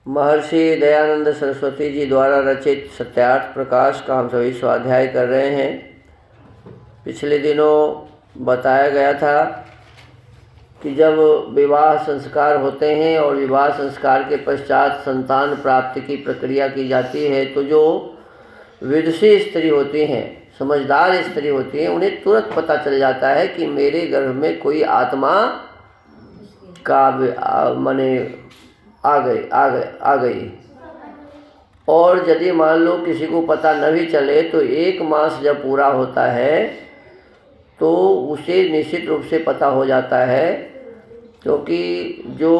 महर्षि दयानंद सरस्वती जी द्वारा रचित सत्यार्थ प्रकाश का हम सभी स्वाध्याय कर रहे हैं। पिछले दिनों बताया गया था कि जब विवाह संस्कार होते हैं और विवाह संस्कार के पश्चात संतान प्राप्ति की प्रक्रिया की जाती है, तो जो विदुषी स्त्री होती हैं, समझदार स्त्री होती हैं, उन्हें तुरंत पता चल जाता है कि मेरे गर्भ में कोई आत्मा का माने आ गई। और यदि मान लो किसी को पता न भी चले तो 1 मास जब पूरा होता है तो उसे निश्चित रूप से पता हो जाता है, क्योंकि जो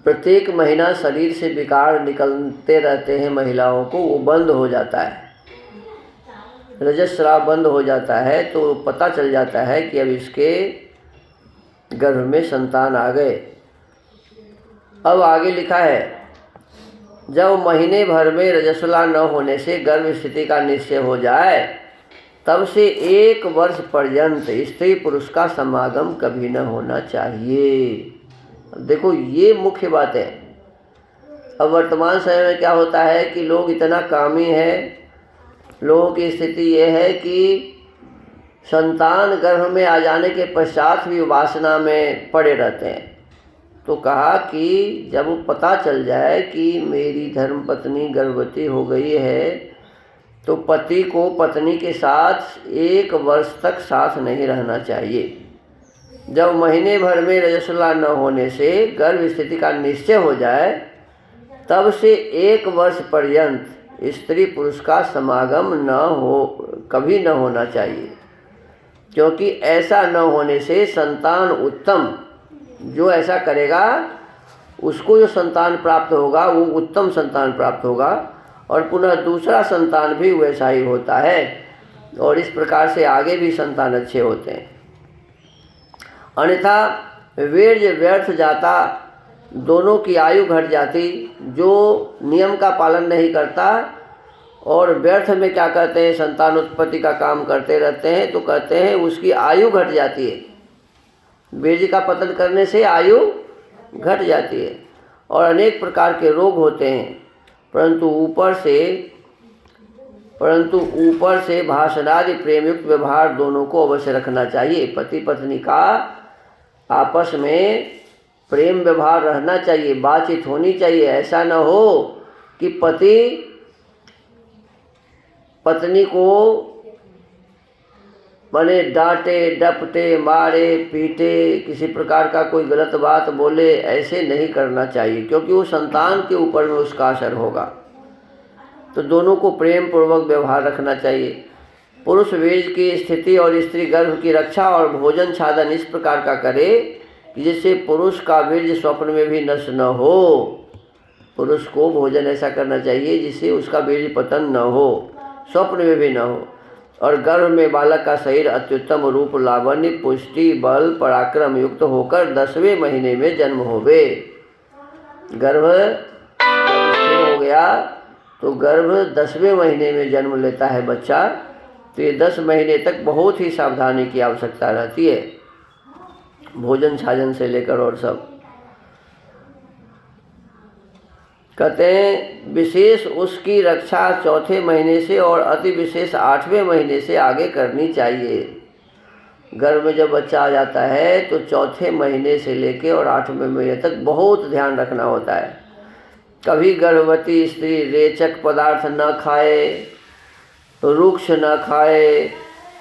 प्रत्येक महीना शरीर से विकार निकलते रहते हैं महिलाओं को, वो बंद हो जाता है, रजस्राव बंद हो जाता है, तो पता चल जाता है कि अब इसके गर्भ में संतान आ गए। अब आगे लिखा है, जब महीने भर में रजस्वला न होने से गर्भ स्थिति का निश्चय हो जाए, तब से 1 वर्ष पर्यंत स्त्री पुरुष का समागम कभी न होना चाहिए। देखो, ये मुख्य बात है। अब वर्तमान समय में क्या होता है कि लोग इतना कामी हैं, लोगों की स्थिति ये है कि संतान गर्भ में आ जाने के पश्चात भी वासना में पड़े रहते हैं। तो कहा कि जब पता चल जाए कि मेरी धर्मपत्नी गर्भवती हो गई है, तो पति को पत्नी के साथ 1 वर्ष तक साथ नहीं रहना चाहिए। जब महीने भर में रजस्वला न होने से गर्भ स्थिति का निश्चय हो जाए, तब से 1 वर्ष पर्यंत स्त्री पुरुष का समागम कभी न होना चाहिए, क्योंकि ऐसा न होने से संतान उत्तम, जो ऐसा करेगा उसको जो संतान प्राप्त होगा वो उत्तम संतान प्राप्त होगा, और पुनः दूसरा संतान भी वैसा ही होता है, और इस प्रकार से आगे भी संतान अच्छे होते हैं। अन्यथा वीर्य व्यर्थ जाता, दोनों की आयु घट जाती। जो नियम का पालन नहीं करता और व्यर्थ में क्या कहते हैं, संतान उत्पत्ति का काम करते रहते हैं, तो कहते हैं उसकी आयु घट जाती है। वीर्य का पतन करने से आयु घट जाती है और अनेक प्रकार के रोग होते हैं। परंतु ऊपर से भाषणादि प्रेमयुक्त व्यवहार दोनों को अवश्य रखना चाहिए। पति पत्नी का आपस में प्रेम व्यवहार रहना चाहिए, बातचीत होनी चाहिए। ऐसा न हो कि पति पत्नी को माने डांटे डपटे, मारे पीटे, किसी प्रकार का कोई गलत बात बोले, ऐसे नहीं करना चाहिए, क्योंकि वो संतान के ऊपर में उसका असर होगा। तो दोनों को प्रेम पूर्वक व्यवहार रखना चाहिए। पुरुष वीर्य की स्थिति और स्त्री गर्भ की रक्षा और भोजन छादन इस प्रकार का करे कि जिससे पुरुष का वीर्य स्वप्न में भी नष्ट न हो। पुरुष को भोजन ऐसा करना चाहिए जिससे उसका वीर्य पतन न हो, स्वप्न में भी न हो। और गर्भ में बालक का शरीर अत्युत्तम रूप, लावण्य, पुष्टि, बल, पराक्रम युक्त होकर 10वें महीने में जन्म होवे। गर्भ स्थिर हो गया तो गर्भ 10वें महीने में जन्म लेता है बच्चा, तो ये 10 महीने तक बहुत ही सावधानी की आवश्यकता रहती है, भोजन छाजन से लेकर और सब। कहते हैं विशेष उसकी रक्षा 4थे महीने से और अति विशेष 8वें महीने से आगे करनी चाहिए। गर्भ में जब बच्चा आ जाता है तो 4थे महीने से लेकर और 8वें महीने तक बहुत ध्यान रखना होता है। कभी गर्भवती स्त्री रेचक पदार्थ न खाए, रुक्ष न खाए,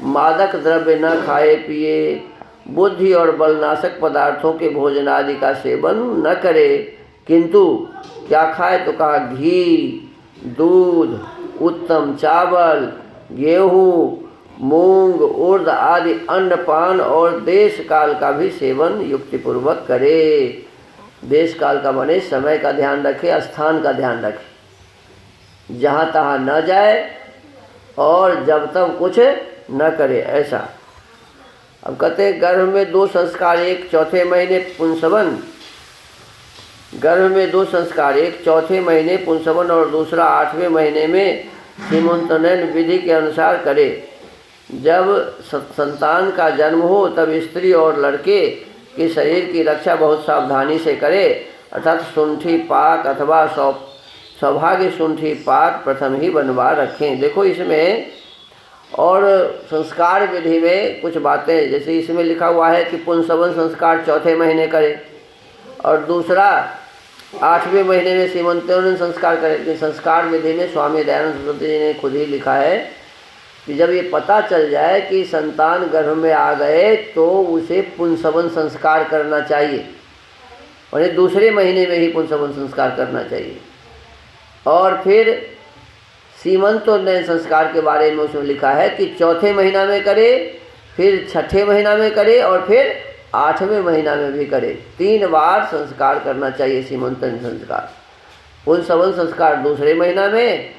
मादक द्रव्य न खाए पिए, बुद्धि और बलनाशक पदार्थों के भोजन आदि का सेवन न करे, किंतु क्या खाए तो कहा घी, दूध, उत्तम चावल, गेहूँ, मूंग, उर्द आदि अन्न पान और देश काल का भी सेवन युक्तिपूर्वक करे। देश काल का माने समय का ध्यान रखे, स्थान का ध्यान रखे, जहाँ तहाँ न जाए और जब तक कुछ न करे, ऐसा। अब कहते हैं गर्भ में 2 संस्कार, एक 4थे महीने पुंसवन, गर्भ में 2 संस्कार, एक 4थे महीने पुंसवन और दूसरा 8वें महीने में सीमंतोनयन विधि के अनुसार करे। जब संतान का जन्म हो तब स्त्री और लड़के कि शरीर की रक्षा बहुत सावधानी से करे, अर्थात सुंठी पाक अथवा सौभाग्य सुंठी पाक प्रथम ही बनवा रखें। देखो इसमें और संस्कार विधि में कुछ बातें, जैसे इसमें लिखा हुआ है कि पुंसवन संस्कार चौथे महीने करे और दूसरा 8वें महीने में सीमंतोन्नयन संस्कार करे। लेकिन संस्कार विधि में स्वामी दयानंद सरस्वती जी ने खुद ही लिखा है कि जब ये पता चल जाए कि संतान गर्भ में आ गए तो उसे पुंसवन संस्कार करना चाहिए, और ये दूसरे महीने में ही पुंसवन संस्कार करना चाहिए। और फिर सीमंतोन्नयन संस्कार के बारे में उसमें लिखा है कि चौथे महीना में करे, फिर छठे महीना में करे और फिर 8वें महीना में भी करे। 3 बार संस्कार करना चाहिए सीमंतोन्नयन संस्कार। पुंसवन संस्कार दूसरे महीना में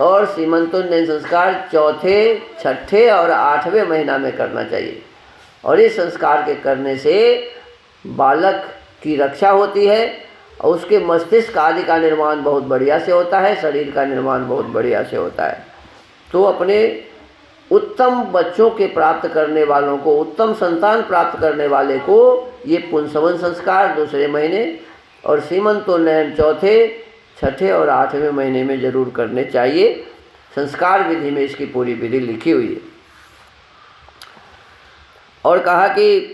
और सीमंतोन्नयन संस्कार चौथे, छठे और 8वें महीना में करना चाहिए। और इस संस्कार के करने से बालक की रक्षा होती है और उसके मस्तिष्क आदि का निर्माण बहुत बढ़िया से होता है, शरीर का निर्माण बहुत बढ़िया से होता है। तो अपने उत्तम बच्चों के प्राप्त करने वालों को, उत्तम संतान प्राप्त करने वाले को ये पुंसवन संस्कार दूसरे महीने और सीमंतोन्नयन चौथे, छठे और 8वें महीने में जरूर करने चाहिए। संस्कार विधि में इसकी पूरी विधि लिखी हुई है। और कहा कि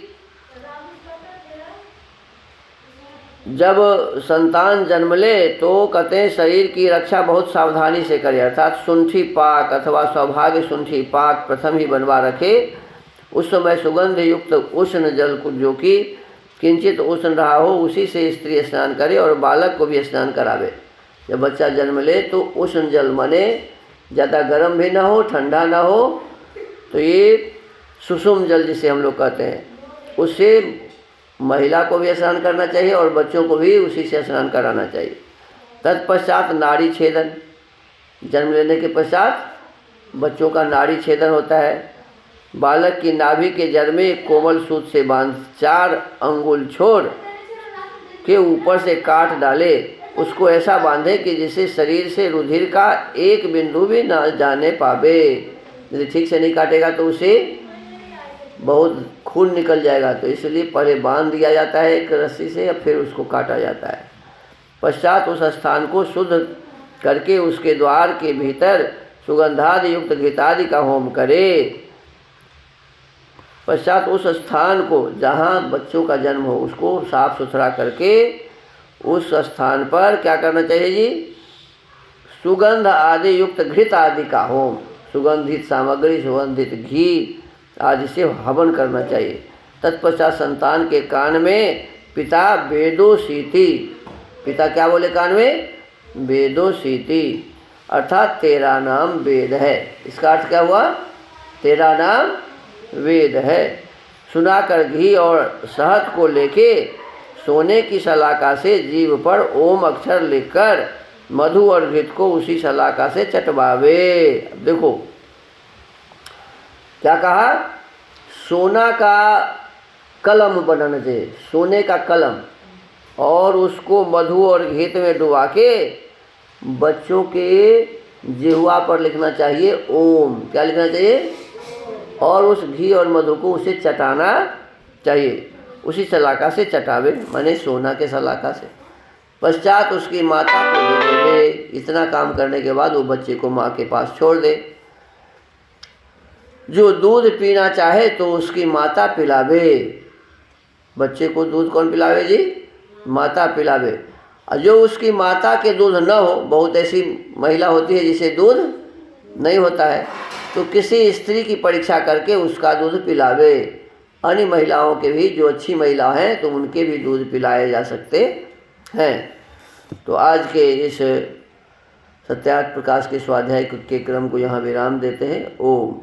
जब संतान जन्म ले तो कहते हैं शरीर की रक्षा बहुत सावधानी से करे, अर्थात सुंठी पाक अथवा सौभाग्य सुंठी पाक प्रथम ही बनवा रखे। उस समय सुगंध युक्त उष्ण जल को, जो कि किंचित उष्ण रहा हो, उसी से स्त्री स्नान करे और बालक को भी स्नान करावे। जब बच्चा जन्म ले तो उष्ण जल माने ज़्यादा गर्म भी ना हो, ठंडा ना हो, तो ये सुषुम जल जिसे हम लोग कहते हैं, उससे महिला को भी स्नान करना चाहिए और बच्चों को भी उसी से स्नान कराना चाहिए। तत्पश्चात नाड़ी छेदन, जन्म लेने के पश्चात बच्चों का नाड़ी छेदन होता है। बालक की नाभि के जड़ में एक कोमल सूत से बांध 4 अंगुल छोड़ के ऊपर से काट डाले। उसको ऐसा बांधे कि जिससे शरीर से रुधिर का एक बिंदु भी न जाने पावे। यदि ठीक से नहीं काटेगा तो उसे बहुत खून निकल जाएगा, तो इसलिए पहले बांध दिया जाता है एक रस्सी से या फिर उसको काटा जाता है। पश्चात उस स्थान को शुद्ध करके उसके द्वार के भीतर सुगंधादि युक्त घृतादि का होम करे। पश्चात उस स्थान को जहाँ बच्चों का जन्म हो उसको साफ सुथरा करके उस स्थान पर क्या करना चाहिए जी? सुगंध आदि युक्त घृत आदि का होम, सुगंधित सामग्री, सुगंधित घी आदि से हवन करना चाहिए। तत्पश्चात संतान के कान में पिता वेदो सीति, पिता क्या बोले कान में? वेदो सीति, अर्थात तेरा नाम वेद है। इसका अर्थ क्या हुआ? तेरा नाम वेद है। सुनाकर घी और शहद को लेके सोने की सलाका से जीभ पर ओम अक्षर लिखकर मधु और घृत को उसी सलाका से चटवावे। देखो क्या कहा? सोना का कलम बनाना चाहिए, सोने का कलम, और उसको मधु और घृत में डुबा के बच्चों के जिह्वा पर लिखना चाहिए ओम। क्या लिखना चाहिए? और उस घी और मधु को उसे चटाना चाहिए, उसी सलाका से चटावे, माने सोना के सलाका से। पश्चात उसकी माता को दे देवे। इतना काम करने के बाद वो बच्चे को माँ के पास छोड़ दे। जो दूध पीना चाहे तो उसकी माता पिलावे। बच्चे को दूध कौन पिलावे जी? माता पिलावे। और जो उसकी माता के दूध न हो, बहुत ऐसी महिला होती है जिसे दूध नहीं होता है, तो किसी स्त्री की परीक्षा करके उसका दूध पिलावे। अन्य महिलाओं के भी, जो अच्छी महिला हैं तो उनके भी दूध पिलाए जा सकते हैं। तो आज के इस सत्यार्थ प्रकाश के स्वाध्याय के क्रम को यहाँ विराम देते हैं। ओम।